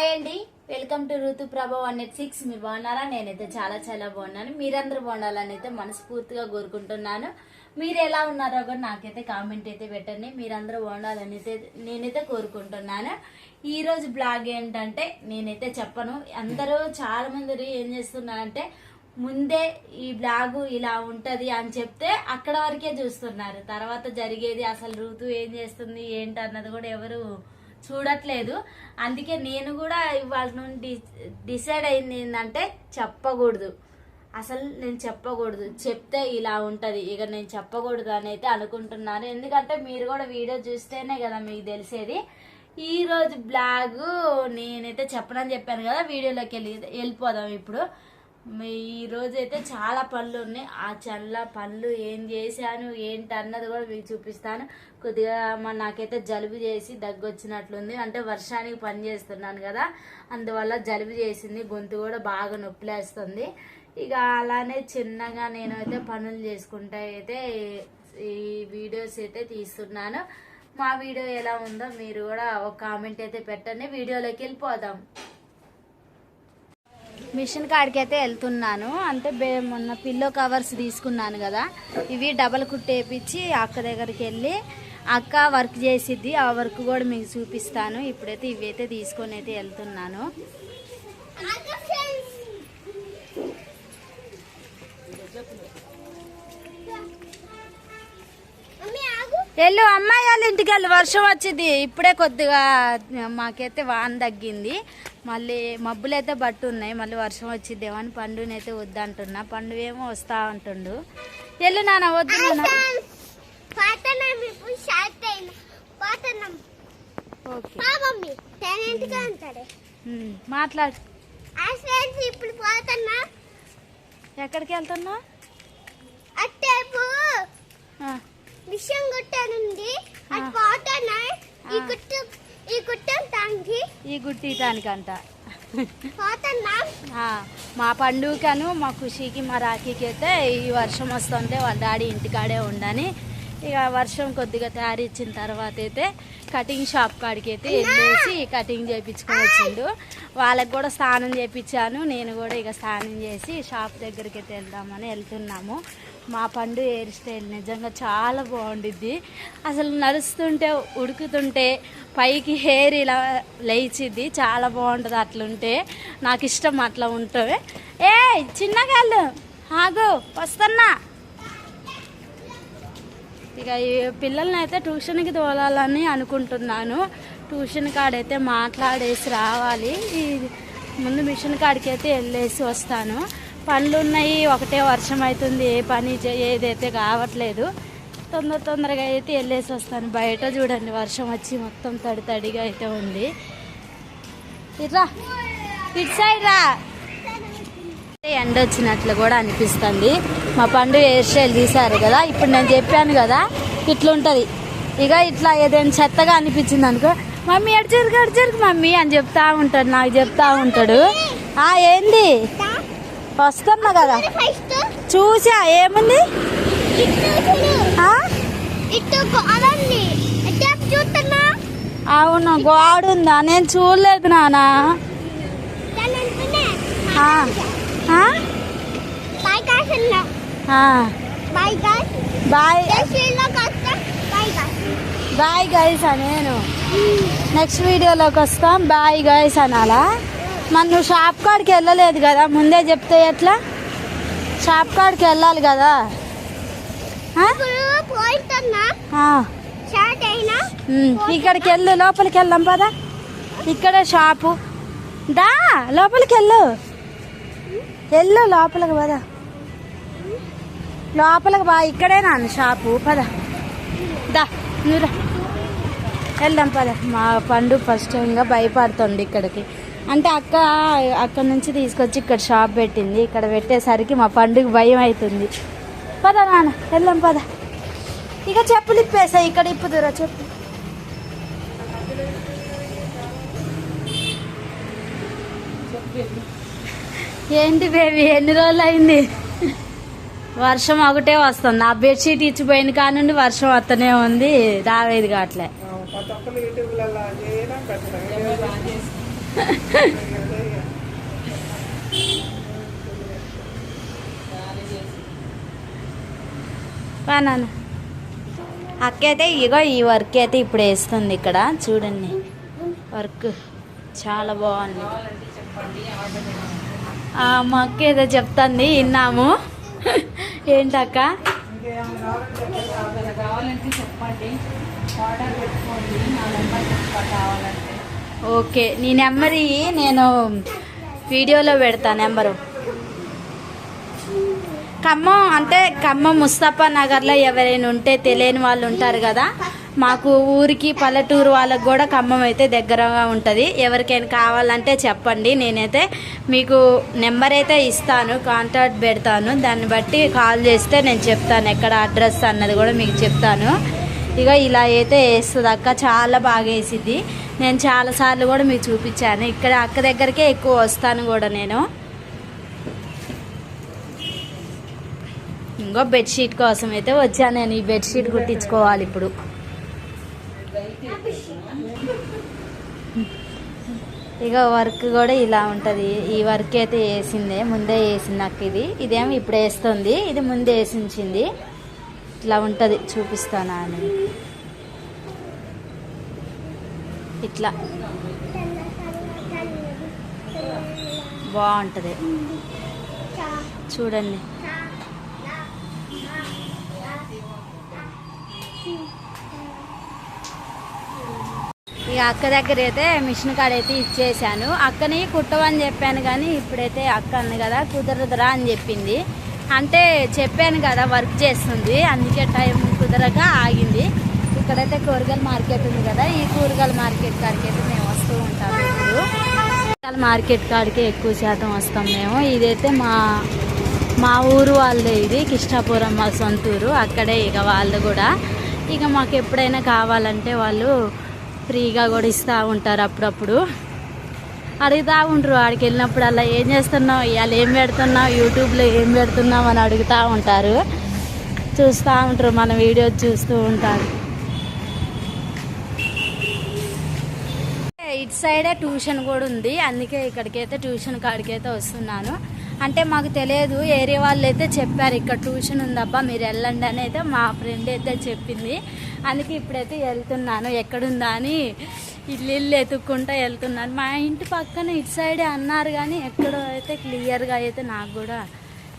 Hi అండి, welcome to ఋతు ప్రభా 186. మీరు బాగున్నారా? నేనైతే చాలా చాలా బాగున్నాను. మీరందరూ బాగుండాలని అయితే మనస్ఫూర్తిగా కోరుకుంటున్నాను. మీరు ఎలా ఉన్నారో కూడా నాకైతే కామెంట్ అయితే పెట్టండి. మీరందరూ బాగుండాలని అయితే నేనైతే కోరుకుంటున్నాను. ఈ రోజు బ్లాగ్ ఏంటంటే నేనైతే చెప్పను. అందరూ చాలా మంది ఏం చేస్తున్నారంటే ముందే ఈ బ్లాగు ఇలా ఉంటది అని చెప్తే అక్కడ వరకే చూస్తున్నారు. తర్వాత జరిగేది అసలు ఋతు ఏం చేస్తుంది ఏంటి అన్నది కూడా ఎవరు చూడట్లేదు. అందుకే నేను కూడా ఇవాళ నుండి డిసైడ్ అయింది ఏంటంటే చెప్పకూడదు. అసలు నేను చెప్పకూడదు, చెప్తే ఇలా ఉంటది. ఇక నేను చెప్పకూడదు అని అయితే అనుకుంటున్నాను. ఎందుకంటే మీరు కూడా వీడియో చూస్తేనే కదా మీకు తెలిసేది. ఈ రోజు బ్లాగ్ నేనైతే చెప్పనని చెప్పాను కదా, వీడియోలోకి వెళ్ళిపోదాం ఇప్పుడు. ఈ రోజు అయితే చాలా పనులు ఉన్నాయి. ఆ చల్ల పనులు ఏం చేశాను ఏంటి అన్నది కూడా మీకు చూపిస్తాను. కొద్దిగా నాకైతే జలుబు చేసి దగ్గు వచ్చినట్లుంది. అంటే వర్షానికి పని చేస్తున్నాను కదా, అందువల్ల జలుబు చేసింది, గొంతు కూడా బాగా నొప్పిలేస్తుంది. ఇక అలానే చిన్నగా నేనైతే పనులు చేసుకుంటా అయితే ఈ వీడియోస్ అయితే తీస్తున్నాను. మా వీడియో ఎలా ఉందో మీరు కూడా ఒక కామెంట్ అయితే పెట్టండి. వీడియోలోకి వెళ్ళిపోదాం. మిషన్ కాడికి అయితే వెళ్తున్నాను. అంటే మొన్న పిల్లో కవర్స్ తీసుకున్నాను కదా, ఇవి డబల్ కుట్టేపించి అక్క దగ్గరికి వెళ్ళి అక్క వర్క్ చేసిద్ది. ఆ వర్క్ కూడా మీకు చూపిస్తాను. ఇప్పుడైతే ఇవైతే తీసుకొని అయితే వెళ్తున్నాను. వెళ్ళు అమ్మాయి వాళ్ళ ఇంటికి వెళ్ళి, వర్షం వచ్చింది. ఇప్పుడే కొద్దిగా మాకైతే వాన తగ్గింది. మళ్ళీ మబ్బులు అయితే బట్టు ఉన్నాయి. మళ్ళీ వర్షం వచ్చిద్దేమో అని పండునైతే వద్దంటున్నా. పండు ఏమో వస్తా అంటుండు. వెళ్ళు నాన్న, వద్దు నాన్న. మాట్లాడు. ఎక్కడికి వెళ్తున్నా? విషయం గుట్టనుంది ఈ గుట్టిటానికంట. మా పండుగను మా ఖుషికి మా రాఖీకి అయితే ఈ వర్షం వస్తుంటే వాళ్ళ డాడీ ఇంటికాడే ఉండని ఇక వర్షం కొద్దిగా తయారు ఇచ్చిన తర్వాత అయితే కటింగ్ షాప్ కాడికి అయితే వెళ్ళేసి కటింగ్ చేయించుకొని వచ్చిండు. వాళ్ళకి కూడా స్నానం చేయించాను. నేను కూడా ఇక స్నానం చేసి షాప్ దగ్గరికి అయితే వెళ్దామని వెళ్తున్నాము. మా పండు హెయిర్ స్టైల్ నిజంగా చాలా బాగుండిద్ది. అసలు నడుస్తుంటే ఉడుకుతుంటే పైకి హెయిర్ ఇలా లేచిద్ది, చాలా బాగుంటుంది. అట్లుంటే నాకు ఇష్టం, అట్లా ఉంటుంది. ఏ చిన్నగాళ్ళు ఆగు, వస్తున్నా. ఇక ఈ పిల్లల్ని అయితే ట్యూషన్కి తోలాలని అనుకుంటున్నాను. ట్యూషన్ కాడైతే మాట్లాడేసి రావాలి. ముందు మిషన్ కాడికి అయితే వెళ్ళేసి వస్తాను. పనులు ఉన్నాయి, ఒకటే వర్షం అవుతుంది, ఏ పని ఏదైతే కావట్లేదు. తొందరగా అయితే వెళ్ళేసి వస్తాను. బయట చూడండి వర్షం వచ్చి మొత్తం తడిగా అయితే ఉంది. ఇట్రా, ఇటు సైడ్ రా. ఎండ వచ్చినట్లు కూడా అనిపిస్తుంది. మా పండు హెయిర్ స్టైల్ తీశారు కదా, ఇప్పుడు నేను చెప్పాను కదా ఇట్లుంటుంది. ఇక ఇట్లా ఏదైనా చెత్తగా అనిపించింది అనుకో, మమ్మీ ఎడ్జరుగు మమ్మీ అని చెప్తా ఉంటాడు, నాకు చెప్తా ఉంటాడు. ఏంది వస్తున్నా కదా, చూసా ఏముంది. అవును, గోడ ఉందా? నేను చూడలేదు నానా. బాయ్ గైస్ నేను నెక్స్ట్ వీడియోలోకి వస్తాం. బాయ్ గైస్ అనాలా? మరి నువ్వు షాప్ కాడికి వెళ్ళలేదు కదా, ముందే చెప్తే ఎట్లా? షాప్ కాడికి వెళ్ళాలి కదా. ఇక్కడికి వెళ్ళు, లోపలికి వెళ్దాం పదా. ఇక్కడే షాపు, దా లోపలికి వెళ్ళు లోపలికి పదా, లోపలికి బా. ఇక్కడే నాన్న షాపు, పద దా నువ్వురా వెళ్దాం పద. మా పండు ఫస్ట్ టైంగా భయపడుతుంది ఇక్కడికి. అంటే అక్కడ నుంచి తీసుకొచ్చి ఇక్కడ షాప్ పెట్టింది. ఇక్కడ పెట్టేసరికి మా పండుగ భయం అవుతుంది. పద నాన్న వెళ్దాం పద. ఇక చెప్పులు ఇప్పేసా, ఇక్కడ ఇప్పుదురా చెప్పు. ఏంటి బేబీ, ఎన్ని రోజులు అయింది? వర్షం ఒకటే వస్తుంది. ఆ బెడ్షీట్ ఇచ్చిపోయిన కానుండి వర్షం వస్తూనే ఉంది, రావేది కావట్లే. నాన్న అక్క అయితే ఇగో ఈ వర్క్ అయితే ఇప్పుడు వేస్తుంది ఇక్కడ చూడండి. వర్క్ చాలా బాగుంది. మా అక్క ఏదో చెప్తుంది విన్నాము. ఏంటక్క? కావాలంటే చెప్పండి, ఆర్డర్ పెట్టుకోండి. నా నెంబర్ చెప్తా కావాలంటే. ఓకే, నీ నెంబర్ నేను వీడియోలో పెడతా. నెంబరు ఖమ్మం అంటే ఖమ్మం ముస్తఫా నగర్లో ఎవరైనా ఉంటే తెలియని వాళ్ళు ఉంటారు కదా, మాకు ఊరికి పల్లెటూరు వాళ్ళకు కూడా ఖమ్మం అయితే దగ్గరగా ఉంటుంది. ఎవరికైనా కావాలంటే చెప్పండి, నేనైతే మీకు నెంబర్ అయితే ఇస్తాను, కాంటాక్ట్ పెడతాను. దాన్ని బట్టి కాల్ చేస్తే నేను చెప్తాను ఎక్కడ అడ్రస్ అన్నది కూడా మీకు చెప్తాను. ఇక ఇలా అయితే వేస్తుంది అక్క, చాలా బాగా వేసిద్ది. నేను చాలాసార్లు కూడా మీకు చూపించాను. ఇక్కడ అక్క దగ్గరికే ఎక్కువ వస్తాను కూడా నేను. ఇంకో బెడ్షీట్ కోసం అయితే వచ్చాను నేను. ఈ బెడ్షీట్ కుట్టించుకోవాలి ఇప్పుడు. ఇక వర్క్ కూడా ఇలా ఉంటుంది. ఈ వర్క్ అయితే వేసిందే, ముందే వేసింది నాకు. ఇదేమో ఇప్పుడు వేస్తుంది, ఇది ముందే వేసి ఉంచింది. ఇట్లా ఉంటుంది, చూపిస్తాను అని. ఇట్లా బాగుంటుంది చూడండి. ఇక అక్క దగ్గర అయితే మిషన్ కాడ అయితే ఇచ్చేసాను. అక్కని కుట్టవని చెప్పాను కానీ ఇప్పుడైతే అక్క అంది కదా కుదరదురా అని చెప్పింది. అంటే చెప్పాను కదా వర్క్ చేస్తుంది, అందుకే టైం కుదరక ఆగింది. ఇక్కడైతే కూరగాయల మార్కెట్ ఉంది కదా, ఈ కూరగాయల మార్కెట్ కాడికి అయితే మేము వస్తూ ఉంటాము. ఇప్పుడు కూరగాయల మార్కెట్ కాడికి ఎక్కువ శాతం వస్తాం మేము. ఇదైతే మా ఊరు వాళ్ళే, ఇది కిష్టాపురం మా సొంతూరు. అక్కడే ఇక వాళ్ళు కూడా ఇక మాకు ఎప్పుడైనా కావాలంటే వాళ్ళు ఫ్రీగా కూడా ఇస్తూ ఉంటారు. అప్పుడప్పుడు అడుగుతూ ఉంటారు. ఆడికి వెళ్ళినప్పుడు అలా ఏం చేస్తున్నావు, ఇవాళ ఏం పెడుతున్నావు, యూట్యూబ్లో ఏం పెడుతున్నావు అని అడుగుతూ ఉంటారు. చూస్తూ ఉంటారు, మన వీడియోస్ చూస్తూ ఉంటారు. ఇటు సైడే ట్యూషన్ కూడా ఉంది, అందుకే ఇక్కడికైతే ట్యూషన్ కాడికైతే వస్తున్నాను. అంటే మాకు తెలియదు, ఏరియా వాళ్ళు అయితే చెప్పారు ఇక్కడ ట్యూషన్ ఉందబ్బా మీరు వెళ్ళండి అని అయితే మా ఫ్రెండ్ అయితే చెప్పింది. అందుకే ఇప్పుడైతే వెళ్తున్నాను. ఎక్కడుందా అని ఇల్లు ఎత్తుక్కుంటూ వెళ్తున్నాను. మా ఇంటి పక్కన ఇటు సైడే అన్నారు కానీ ఎక్కడో అయితే క్లియర్గా అయితే నాకు కూడా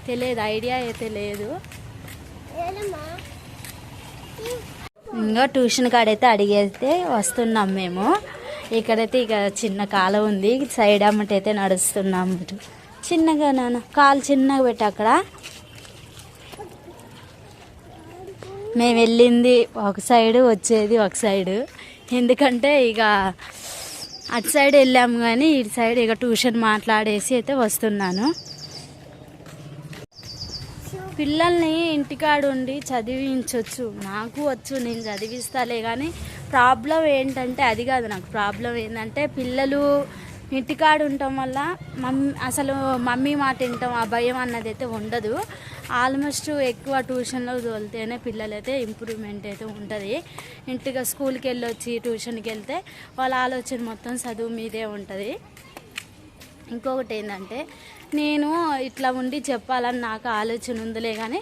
తెలియదు, ఐడియా అయితే లేదు. ఇంకా ట్యూషన్ కాడైతే అడిగేస్తే వస్తున్నాం మేము. ఇక్కడైతే ఇక చిన్న కాలం ఉంది, సైడ్ అమ్మటైతే నడుస్తున్నాము. చిన్నగా నాన్న కాలు చిన్నగా పెట్టి అక్కడ మేము వెళ్ళింది ఒక సైడు, వచ్చేది ఒక సైడు. ఎందుకంటే ఇక అటు సైడ్ వెళ్ళాము కానీ ఇటు సైడ్ ఇక ట్యూషన్ మాట్లాడేసి అయితే వస్తున్నాను. పిల్లల్ని ఇంటికాడ ఉండి చదివించవచ్చు, నాకు వచ్చు, నేను చదివిస్తాలే. కానీ ప్రాబ్లం ఏంటంటే అది కాదు, నాకు ప్రాబ్లం ఏంటంటే పిల్లలు ఇంటికాడ ఉండటం వల్ల అసలు మమ్మీ మాట వింటాం ఆ భయం అన్నది అయితే ఉండదు. ఆల్మోస్ట్ ఎక్కువ ట్యూషన్లో తోలితేనే పిల్లలైతే ఇంప్రూవ్మెంట్ అయితే ఉంటుంది. ఇంటిగా స్కూల్కి వెళ్ళొచ్చి ట్యూషన్కి వెళ్తే వాళ్ళ ఆలోచన మొత్తం చదువు మీదే ఉంటుంది. ఇంకొకటి ఏంటంటే నేను ఇట్లా ఉండి చెప్పాలని నాకు ఆలోచన ఉందిలే కానీ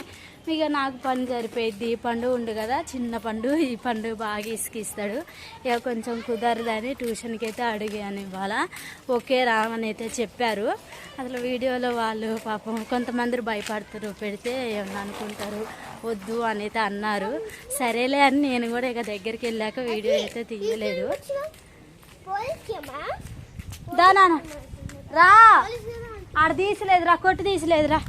ఇక నాకు పని సరిపోయిద్ది. ఈ పండు ఉండు కదా చిన్న పండు, ఈ పండు బాగా ఇసుకిస్తాడు. ఇక కొంచెం కుదరదని ట్యూషన్కి అయితే అడిగాను ఇవాళ. ఓకే రామని అయితే చెప్పారు. అసలు వీడియోలో వాళ్ళు పాపం కొంతమంది భయపడతారు, పెడితే ఏమన్నా అనుకుంటారు, వద్దు అని అయితే అన్నారు. సరేలే అని నేను కూడా ఇక దగ్గరికి వెళ్ళాక వీడియో అయితే తీయలేదు. దానా రా, ఆడ తీసలేదురా, కొట్టు తీసలేదురా.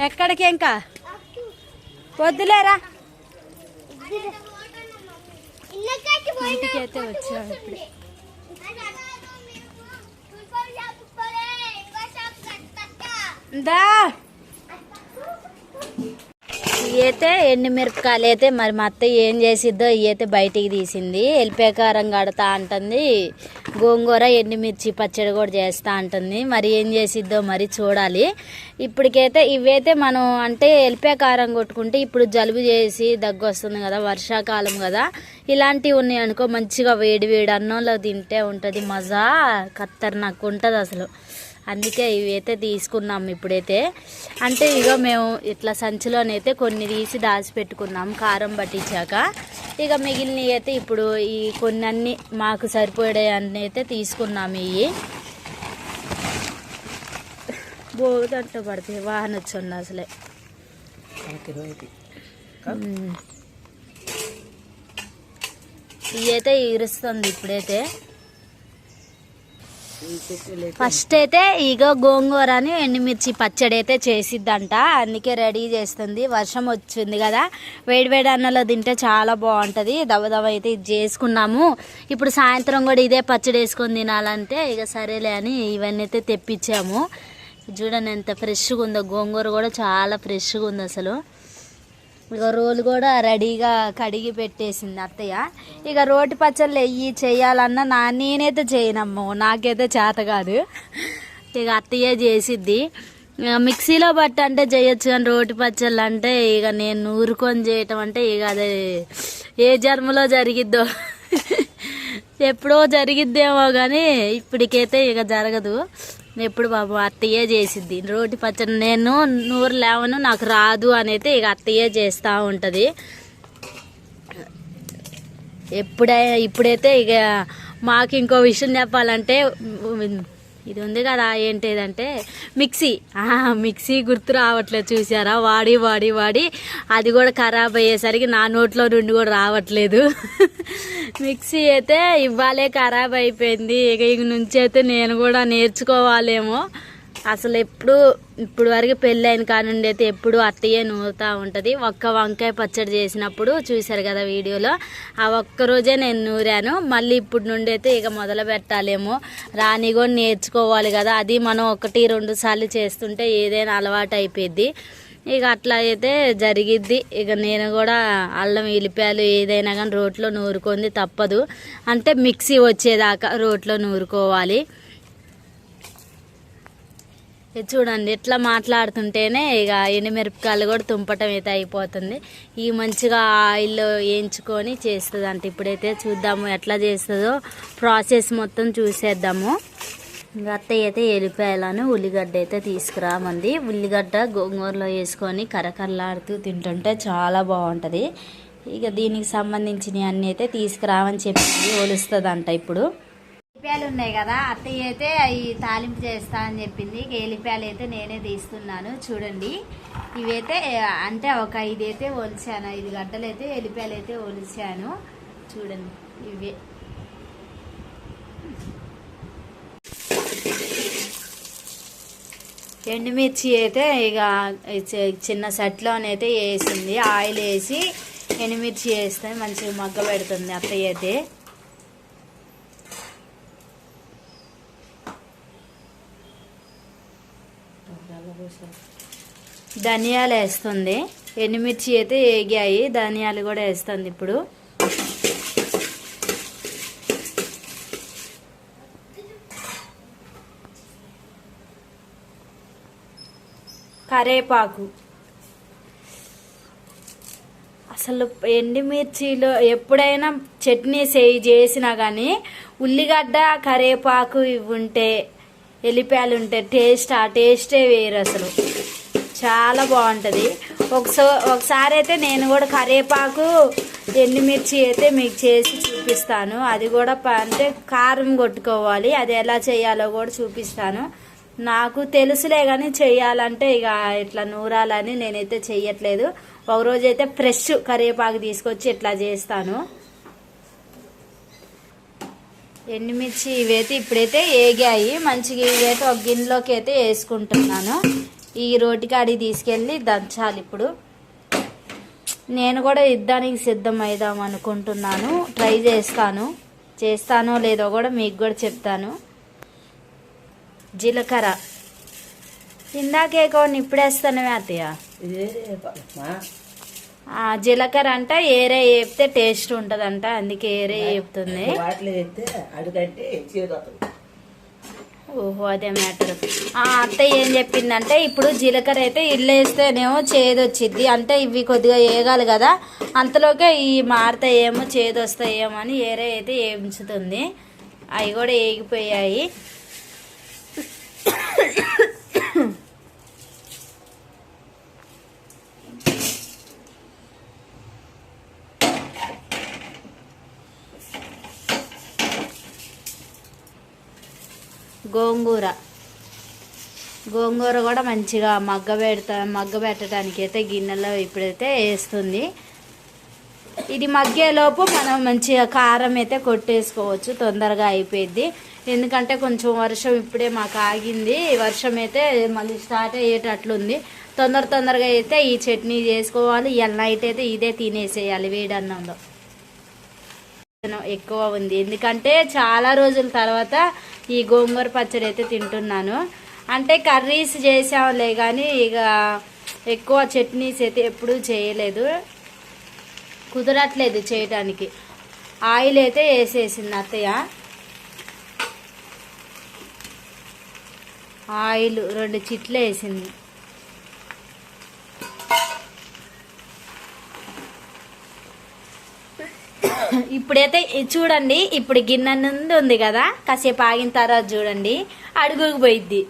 ఎక్కడికి ఇంకా వద్దులేరా, ఇంటికి అయితే వచ్చాము ఇప్పుడు. దా అయితే ఎండుమిరపకాయలు అయితే మరి మా అత్త ఏం చేసిద్దో ఇవి అయితే బయటికి తీసింది. ఎల్లిపాయ కారం కడతా అంటుంది, గోంగూర ఎండుమిర్చి పచ్చడి కూడా చేస్తా అంటుంది. మరి ఏం చేసిద్దో మరి చూడాలి. ఇప్పటికైతే ఇవైతే మనం అంటే ఎల్లిపాయ కారం కొట్టుకుంటే ఇప్పుడు జలుబు చేసి దగ్గు వస్తుంది కదా, వర్షాకాలం కదా, ఇలాంటివి ఉన్నాయి అనుకో మంచిగా వేడి వేడి అన్నంలో తింటే ఉంటుంది మజా, ఖతర్నాక్ ఉంటుంది అసలు. అందుకే ఇవైతే తీసుకున్నాం ఇప్పుడైతే. అంటే ఇక మేము ఇట్లా సంచిలోనైతే కొన్ని తీసి దాచిపెట్టుకున్నాం కారం పట్టించాక. ఇక మిగిలినవి అయితే ఇప్పుడు ఈ కొన్ని అన్ని మాకు సరిపోయే అన్నీ అయితే తీసుకున్నాము. ఇవి బోదంట పడితే వాహన వచ్చింది అసలే. ఇవి అయితే ఇరుస్తుంది ఇప్పుడైతే. ఫస్ట్ అయితే ఇక గోంగూర అని ఎండుమిర్చి పచ్చడి అయితే చేసిద్దంట, అందుకే రెడీ చేస్తుంది. వర్షం వచ్చింది కదా, వేడి వేడి అన్నంలో తింటే చాలా బాగుంటుంది. దవ అయితే ఇది చేసుకున్నాము. ఇప్పుడు సాయంత్రం కూడా ఇదే పచ్చడి వేసుకొని తినాలంటే ఇక సరేలే అని ఇవన్నీ అయితే తెప్పించాము. చూడండి ఎంత ఫ్రెష్గా ఉందో, గోంగూర కూడా చాలా ఫ్రెష్గా ఉంది అసలు. ఇక రోలు కూడా రెడీగా కడిగి పెట్టేసింది అత్తయ్య. ఇక రోటి పచ్చళ్ళు వెయ్యి చేయాలన్నా నేనైతే చేయనమ్మో, నాకైతే చేత కాదు. ఇక అత్తయ్య చేసిద్ది. మిక్సీలో బట్టి అంటే చేయొచ్చు, కానీ రోటి పచ్చళ్ళు అంటే ఇక నేను నూరుకొని చేయటం అంటే ఇక అదే ఏ జన్మలో జరిగిద్దో, ఎప్పుడో జరిగిద్దేమో కానీ ఇప్పటికైతే ఇక జరగదు. ఎప్పుడు బాబు అత్తయ్యే చేసిద్ది రోటి పచ్చడి. నేను నూరు లేవను, నాకు రాదు అని అయితే ఇక అత్తయ్యే చేస్తూ ఉంటుంది. ఇప్పుడైతే ఇక మాకు ఇంకో విషయం చెప్పాలంటే ఇది ఉంది కదా, ఏంటిదంటే మిక్సీ గుర్తు రావట్లేదు చూసారా. వాడి వాడి వాడి అది కూడా ఖరాబ్ అయ్యేసరికి నా నోట్లో నుండి కూడా రావట్లేదు. మిక్సీ అయితే ఇవ్వాలే ఖరాబ్ అయిపోయింది. ఇక నుంచి అయితే నేను కూడా నేర్చుకోవాలేమో. అసలు ఇప్పుడు వరకు పెళ్ళైన కానుండి అయితే ఎప్పుడు అత్తయ్యే నూరుతూ ఉంటుంది. ఒక్క వంకాయ పచ్చడి చేసినప్పుడు చూశారు కదా వీడియోలో, ఆ ఒక్కరోజే నేను నూరాను. మళ్ళీ ఇప్పుడు నుండి అయితే ఇక మొదలు పెట్టాలేమో, రాని కూడా నేర్చుకోవాలి కదా. అది మనం 1-2 సార్లు చేస్తుంటే ఏదైనా అలవాటు అయిపోద్ది. ఇక అట్లా అయితే జరిగిద్ది. ఇక నేను కూడా అల్లం ఎల్లిపాయలు ఏదైనా కానీ రోట్లో నూరుకుంది తప్పదు. అంటే మిక్సీ వచ్చేదాకా రోట్లో నూరుకోవాలి. చూడండి ఎట్లా మాట్లాడుతుంటేనే ఇక ఎండుమిరపకాయలు కూడా తుంపటం అయితే అయిపోతుంది. ఈ మంచిగా ఆయిల్లో వేయించుకొని చేస్తుంది అంట. ఇప్పుడైతే చూద్దాము ఎట్లా చేస్తుందో, ప్రాసెస్ మొత్తం చూసేద్దాము. ఇంకా అత్తయ్య అయితే ఎల్లిపాయలను ఉల్లిగడ్డ అయితే తీసుకురామంది. ఉల్లిగడ్డ గోంగూరలో వేసుకొని కరకరలాడుతూ తింటుంటే చాలా బాగుంటుంది. ఇక దీనికి సంబంధించినవి అన్నీ అయితే తీసుకురామని చెప్పింది, ఒలుస్తుంది అంట. ఇప్పుడు ఎల్లిపాయలు ఉన్నాయి కదా, అత్తయ్య అయితే అవి తాలింపు చేస్తా అని చెప్పింది. ఇక ఎల్లిపాయలు అయితే నేనే తీస్తున్నాను. చూడండి ఇవైతే అంటే ఒక 5 అయితే ఒలిచాను, 5 గడ్డలు అయితే ఎల్లిపాయలు అయితే ఒలిచాను. చూడండి ఇవే. ఎండుమిర్చి అయితే ఇక చిన్న సెట్లోనైతే వేసింది. ఆయిల్ వేసి ఎండుమిర్చి వేస్తే మంచిగా మగ్గ పెడుతుంది అత్తయ్య అయితే. ధనియాలు వేస్తుంది. ఎండుమిర్చి అయితే వేగాయి, ధనియాలు కూడా వేస్తుంది ఇప్పుడు. కరేపాకు. అసలు ఎండుమిర్చిలో ఎప్పుడైనా చట్నీ చేసినా కానీ ఉల్లిగడ్డ కరేపాకు ఇవి ఉంటే, ఎల్లిపాయలు ఉంటే టేస్టే వేరు అసలు, చాలా బాగుంటుంది. ఒకసారి అయితే నేను కూడా కరేపాకు ఎండుమిర్చి అయితే మీకు చేసి చూపిస్తాను. అది కూడా అంటే కారం కొట్టుకోవాలి, అది ఎలా చేయాలో కూడా చూపిస్తాను. నాకు తెలుసులే కానీ చెయ్యాలంటే ఇక ఇట్లా నూరాలని నేనైతే చెయ్యట్లేదు. ఒకరోజైతే ఫ్రెష్ కరివేపాకు తీసుకొచ్చి ఇట్లా చేస్తాను. ఎండుమిర్చి ఇవైతే ఇప్పుడైతే వేగాయి మంచిగా. ఇవైతే ఒక గిన్నెలోకి అయితే వేసుకుంటున్నాను. ఈ రోటికాడి తీసుకెళ్ళి దంచాలి. ఇప్పుడు నేను కూడా యుద్ధానికి సిద్ధం అవుదాం అనుకుంటున్నాను. ట్రై చేస్తానో లేదో కూడా మీకు కూడా చెప్తాను. జీలకర్ర ఇందాకే కొన్ని ఇప్పుడేస్తాను అత్తయ్య. జీలకర్ర అంట ఏరే వేపితే టేస్ట్ ఉంటదంట, అందుకే ఏరే వేపుతుంది. వాటిలో వేస్తే అడుగంటే చేదు వస్తుంది. ఓహో అదే మ్యాటర్. అత్తయ్య ఏం చెప్పిందంటే ఇప్పుడు జీలకర్ర అయితే ఇల్లు వేస్తేనేమో చేదు వచ్చింది, అంటే ఇవి కొద్దిగా వేగాలి కదా, అంతలోకే ఈ మారుతాయేమో చేదు వస్తాయేమో అని ఏరే అయితే వేయించుతుంది. అవి కూడా వేగిపోయాయి. గోంగూర కూడా మంచిగా మగ్గ పెట్టడానికి అయితే గిన్నెలో ఇప్పుడైతే వేస్తుంది. ఇది మగ్గేలోపు మనం మంచిగా కారం అయితే కొట్టేసుకోవచ్చు, తొందరగా అయిపోయింది. ఎందుకంటే కొంచెం వర్షం ఇప్పుడే మాకు ఆగింది, వర్షం అయితే మళ్ళీ స్టార్ట్ అయ్యేటట్లుంది. తొందరగా అయితే ఈ చట్నీ చేసుకోవాలి. ఇవాళ నైట్ అయితే ఇదే తినేసేయాలి వేడన్నంలో. ఎక్కువ ఉంది ఎందుకంటే చాలా రోజుల తర్వాత ఈ గోంగూర పచ్చడి అయితే తింటున్నాను. అంటే కర్రీస్ చేసాంలే కానీ ఇక ఎక్కువ చట్నీస్ అయితే ఎప్పుడూ చేయలేదు, కుదరట్లేదు చేయటానికి. ఆయిల్ అయితే వేసేసింది అత్తయ్య. ఆయిల్ 2 చిట్లు వేసింది. ఇప్పుడైతే చూడండి, ఇప్పుడు గిన్నె నుండి ఉంది కదా, కాసేపు ఆగిన తర్వాత చూడండి అడుగుకు పోయిద్ది.